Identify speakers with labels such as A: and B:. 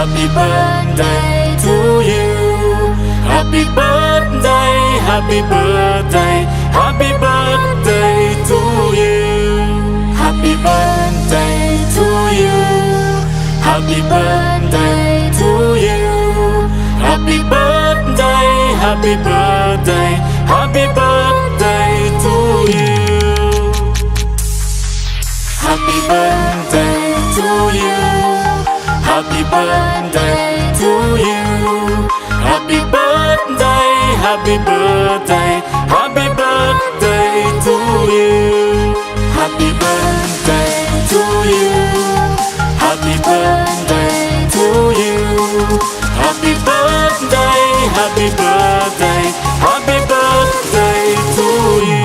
A: Happy birthday to you. Happy birthday, happy birthday, happy birthday to you. Happy birthday to you. Happy birthday to you. Happy birthday, happy birthday, happy birthday to you. Happy birthday to you. Happy birthday to you. Happy birthday, happy birthday, happy birthday to you. Happy birthday to you. Happy birthday to you. Happy birthday, happy birthday, happy birthday to you.